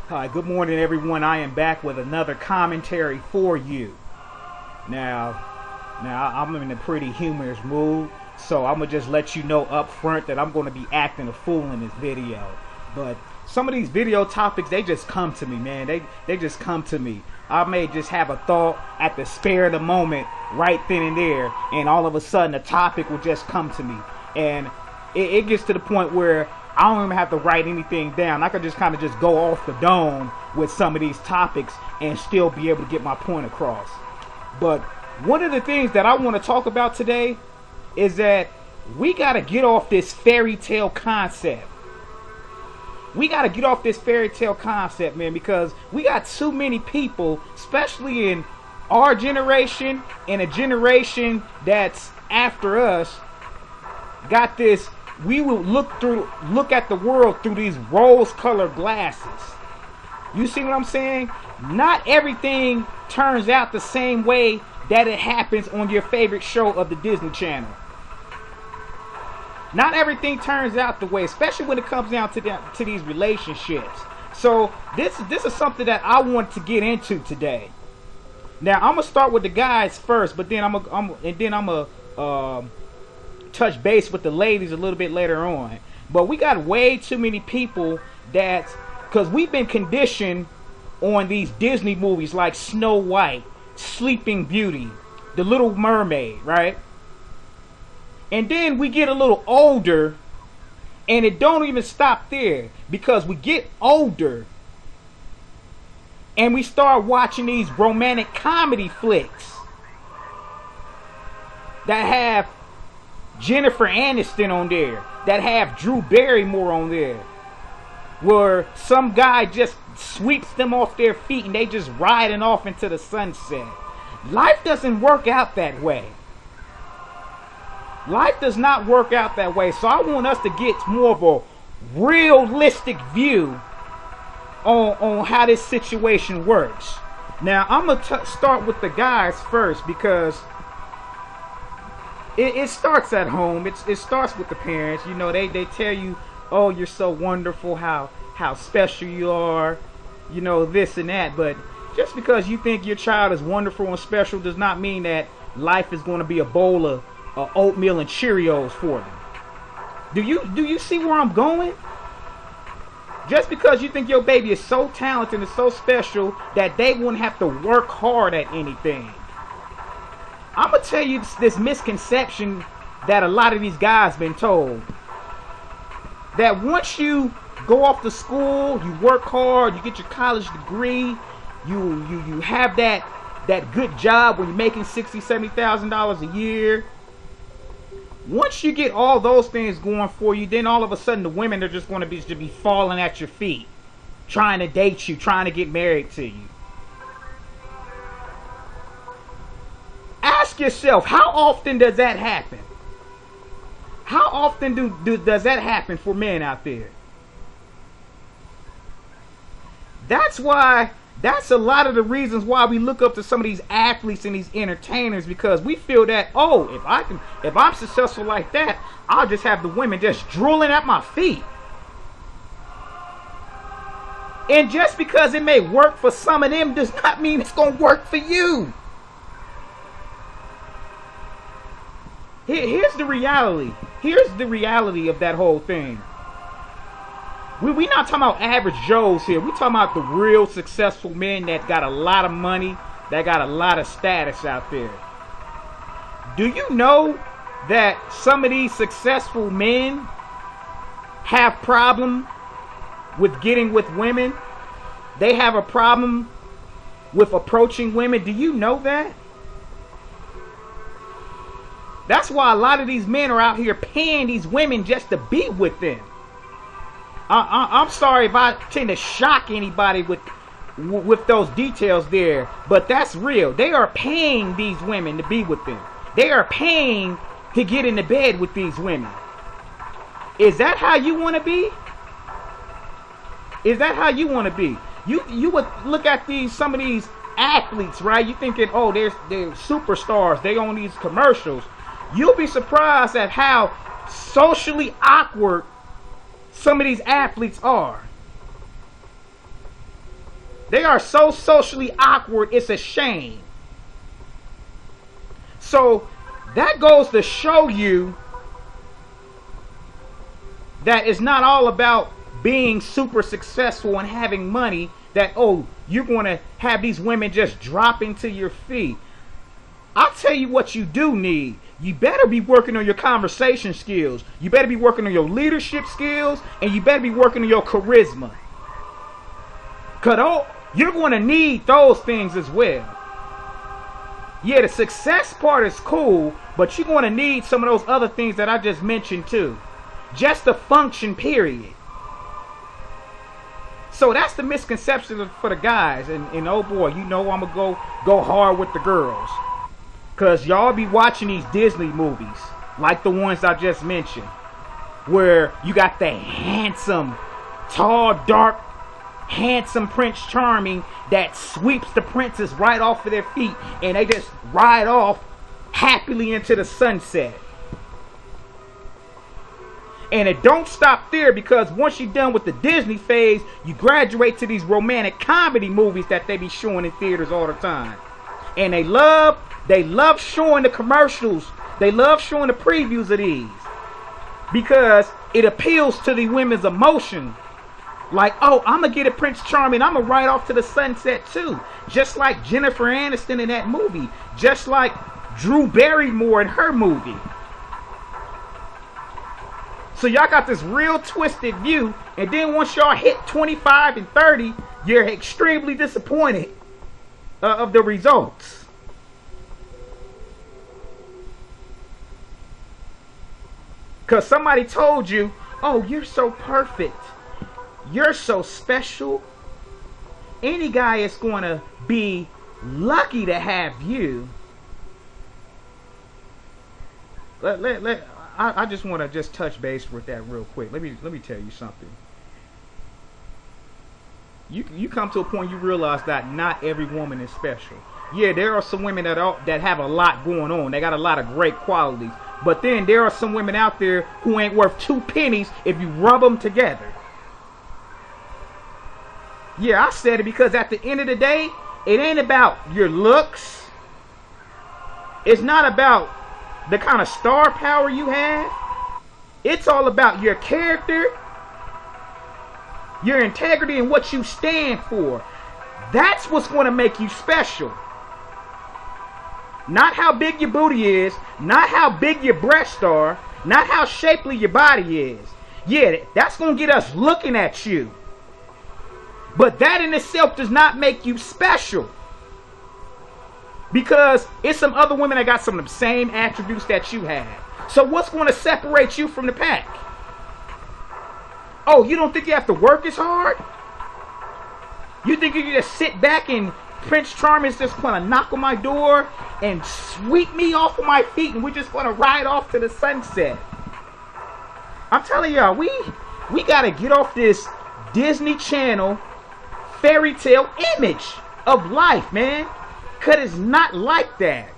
Hi, good morning, everyone. I am back with another commentary for you. Now, I'm in a pretty humorous mood, so I'm gonna just let you know up front that I'm gonna be acting a fool in this video. But some of these video topics, they just come to me, man. They just come to me. I may just have a thought at the spare of the moment, right then and there, and all of a sudden a topic will just come to me, and it gets to the point where I don't even have to write anything down. I could just kind of just go off the dome with some of these topics and still be able to get my point across. But one of the things that I want to talk about today is that we got to get off this fairy tale concept. We got to get off this fairy tale concept, man, because we got too many people, especially in our generation and a generation that's after us, got this. We will look at the world through these rose-colored glasses. You see what I'm saying? Not everything turns out the same way that it happens on your favorite show of the Disney Channel. Not everything turns out the way, especially when it comes down to these relationships. So this is something that I want to get into today. Now I'm gonna start with the guys first, but then I'm gonna touch base with the ladies a little bit later on. But we got way too many people that, because we've been conditioned on these Disney movies like Snow White, Sleeping Beauty, The Little Mermaid, right? And then we get a little older and it don't even stop there, because we get older and we start watching these romantic comedy flicks that have Jennifer Aniston on there, that have Drew Barrymore on there, where some guy just sweeps them off their feet and they just riding off into the sunset. Life doesn't work out that way. Life does not work out that way. So I want us to get more of a realistic view on how this situation works. Now I'm gonna start with the guys first, because it starts at home. It starts with the parents. You know, they tell you, oh, you're so wonderful, how special you are, you know, this and that. But just because you think your child is wonderful and special does not mean that life is going to be a bowl of oatmeal and Cheerios for them. Do you see where I'm going? Just because you think your baby is so talented and so special that they wouldn't have to work hard at anything. I'm going to tell you this misconception that a lot of these guys been told. That once you go off to school, you work hard, you get your college degree, you have that good job when you're making $60,000, $70,000 a year. Once you get all those things going for you, then all of a sudden the women are just going to be falling at your feet, trying to date you, trying to get married to you. Ask yourself, how often does that happen? How often does that happen for men out there? That's a lot of the reasons why we look up to some of these athletes and these entertainers, because we feel that, oh, if I'm successful like that, I'll just have the women just drooling at my feet. And just because it may work for some of them does not mean it's going to work for you. Here's the reality. Here's the reality of that whole thing. We not talking about average Joes here. We talking about the real successful men that got a lot of money, that got a lot of status out there. Do you know that some of these successful men have problem with getting with women? They have a problem with approaching women. Do you know that? That's why a lot of these men are out here paying these women just to be with them. I'm sorry if I tend to shock anybody with those details there, but that's real. They are paying these women to be with them. They are paying to get into bed with these women. Is that how you want to be? Is that how you want to be? You would look at some of these athletes, right? You thinking, oh, they're superstars. They on these commercials. You'll be surprised at how socially awkward some of these athletes are. They are so socially awkward, it's a shame. So that goes to show you that it's not all about being super successful and having money, that, oh, you're going to have these women just dropping to your feet. I'll tell you what you do need. You better be working on your conversation skills. You better be working on your leadership skills. And you better be working on your charisma. Because you're going to need those things as well. Yeah, the success part is cool, but you're going to need some of those other things that I just mentioned too. Just to function, period. So that's the misconception for the guys. And oh boy, you know I'm going to go hard with the girls. Because y'all be watching these Disney movies, like the ones I just mentioned, where you got the handsome, tall, dark, handsome Prince Charming that sweeps the princess right off of their feet, and they just ride off happily into the sunset. And it don't stop there, because once you're done with the Disney phase, you graduate to these romantic comedy movies that they be showing in theaters all the time. And they love showing the commercials. They love showing the previews of these, because it appeals to the women's emotion. Like, oh, I'm going to get a Prince Charming. I'm going to ride off to the sunset too. Just like Jennifer Aniston in that movie. Just like Drew Barrymore in her movie. So y'all got this real twisted view. And then once y'all hit 25 and 30, you're extremely disappointed of the results. Because somebody told you, oh, you're so perfect. You're so special. Any guy is going to be lucky to have you. I just want to just touch base with that real quick. Let me tell you something. You come to a point you realize that not every woman is special. Yeah, there are some women that have a lot going on. They got a lot of great qualities. But then there are some women out there who ain't worth 2 pennies if you rub them together. Yeah, I said it because at the end of the day, it ain't about your looks. It's not about the kind of star power you have. It's all about your character, your integrity, and what you stand for. That's what's going to make you special. Not how big your booty is, not how big your breasts are, not how shapely your body is. Yeah, that's going to get us looking at you. But that in itself does not make you special. Because it's some other women that got some of the same attributes that you have. So what's going to separate you from the pack? Oh, you don't think you have to work as hard? You think you can just sit back and Prince Charming is just going to knock on my door and sweep me off of my feet and we're just going to ride off to the sunset? I'm telling y'all, we got to get off this Disney Channel fairy tale image of life, man. Because it's not like that.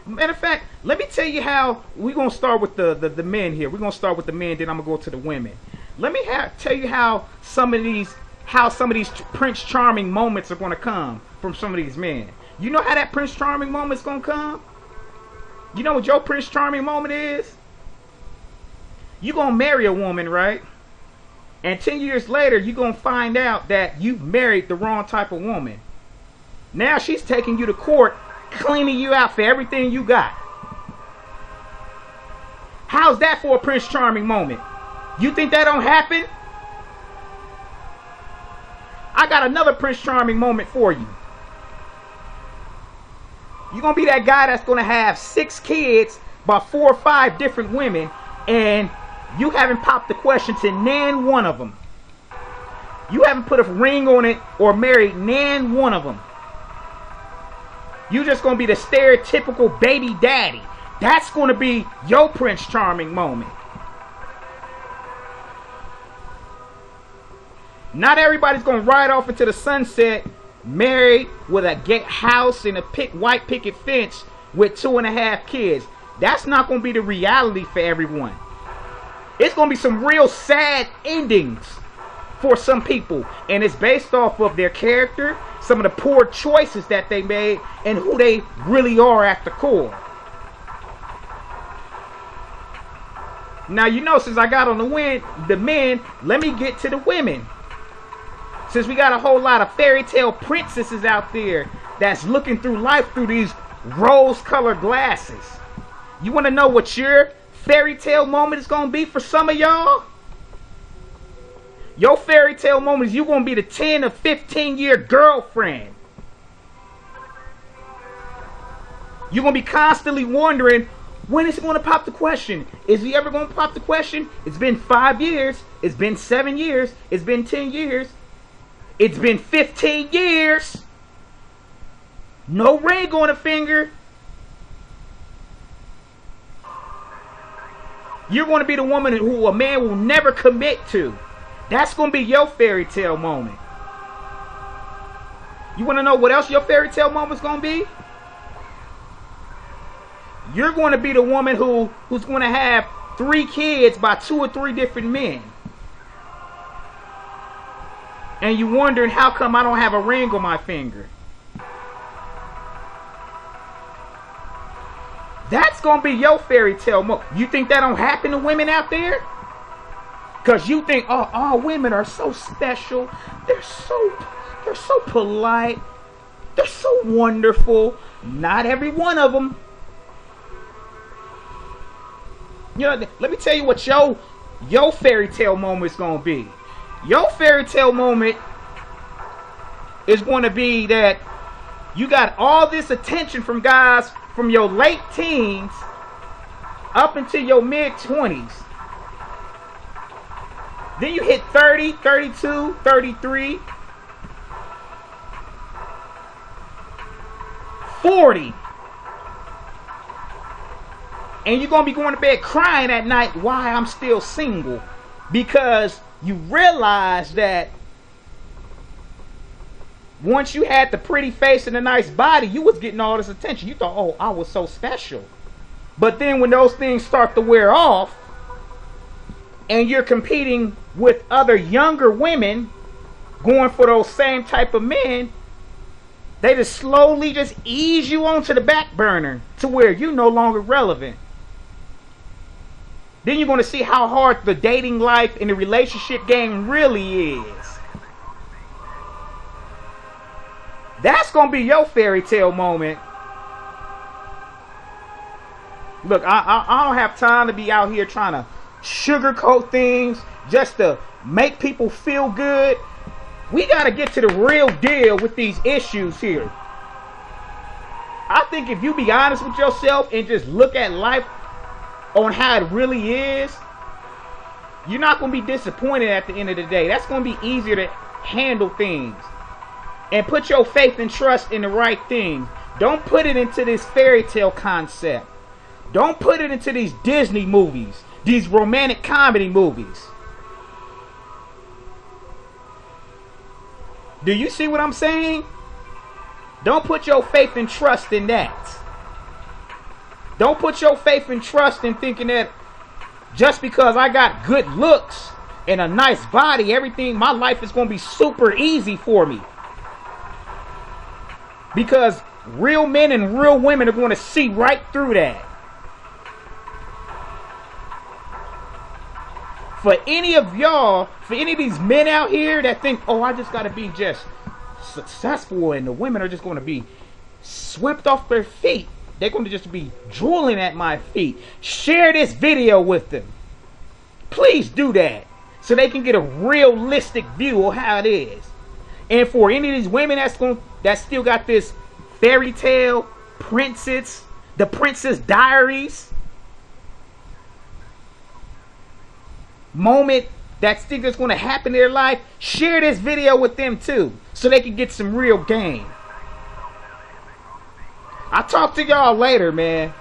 Matter of fact, let me tell you how we're going to start with the men here. We're going to start with the men, then I'm going to go to the women. Let me tell you how some of these Prince Charming moments are going to come from some of these men. You know how that Prince Charming moment is going to come? You know what your Prince Charming moment is? You're going to marry a woman, right? And 10 years later, you're going to find out that you've married the wrong type of woman. Now she's taking you to court, cleaning you out for everything you got. How's that for a Prince Charming moment? You think that don't happen? I got another Prince Charming moment for you. You're going to be that guy that's going to have 6 kids by 4 or 5 different women, and you haven't popped the question to nan one of them. You haven't put a ring on it or married nan one of them. You're just going to be the stereotypical baby daddy. That's going to be your Prince Charming moment. Not everybody's going to ride off into the sunset married with a house and a white picket fence with 2.5 kids. That's not going to be the reality for everyone. It's going to be some real sad endings for some people, and it's based off of their character, some of the poor choices that they made, and who they really are at the core. Now, you know, since I got on the men, let me get to the women. Since we got a whole lot of fairy tale princesses out there that's looking through life through these rose-colored glasses. You want to know what your fairy tale moment is going to be for some of y'all? Your fairy tale moment is you're going to be the 10 or 15-year girlfriend. You're going to be constantly wondering, when is he going to pop the question? Is he ever going to pop the question? It's been 5 years. It's been 7 years. It's been 10 years. It's been 15 years. No ring on the finger. You're going to be the woman who a man will never commit to. That's going to be your fairy tale moment. You want to know what else your fairy tale moment is going to be? You're going to be the woman who's going to have 3 kids by 2 or 3 different men. And you're wondering, how come I don't have a ring on my finger? That's going to be your fairy tale moment. You think that don't happen to women out there? Because you think, oh, all women are so special. They're so polite. They're so wonderful. Not every one of them. You know, let me tell you what your fairy tale moment is going to be. Your fairy tale moment is going to be that you got all this attention from guys from your late teens up until your mid-20s. Then you hit 30, 32, 33, 40. And you're going to be going to bed crying at night why I'm still single. Because you realize that once you had the pretty face and the nice body, you was getting all this attention. You thought, oh, I was so special. But then when those things start to wear off, and you're competing with other younger women going for those same type of men, they just slowly just ease you onto the back burner to where you're no longer relevant. Then you're going to see how hard the dating life and the relationship game really is. That's going to be your fairy tale moment. Look, I don't have time to be out here trying to sugarcoat things just to make people feel good. We got to get to the real deal with these issues here. I think if you be honest with yourself and just look at life on how it really is, you're not going to be disappointed at the end of the day. That's going to be easier to handle things. And put your faith and trust in the right things. Don't put it into this fairy tale concept. Don't put it into these Disney movies, these romantic comedy movies. Do you see what I'm saying? Don't put your faith and trust in that. Don't put your faith and trust in thinking that just because I got good looks and a nice body, everything, my life is going to be super easy for me. Because real men and real women are going to see right through that. For any of y'all, for any of these men out here that think, oh, I just got to be just successful and the women are just going to be swept off their feet. They're going to just be drooling at my feet. Share this video with them. Please do that so they can get a realistic view of how it is. And for any of these women that still got this fairy tale princess, the Princess Diaries moment that think that's going to happen in their life, share this video with them too so they can get some real game. I'll talk to y'all later, man.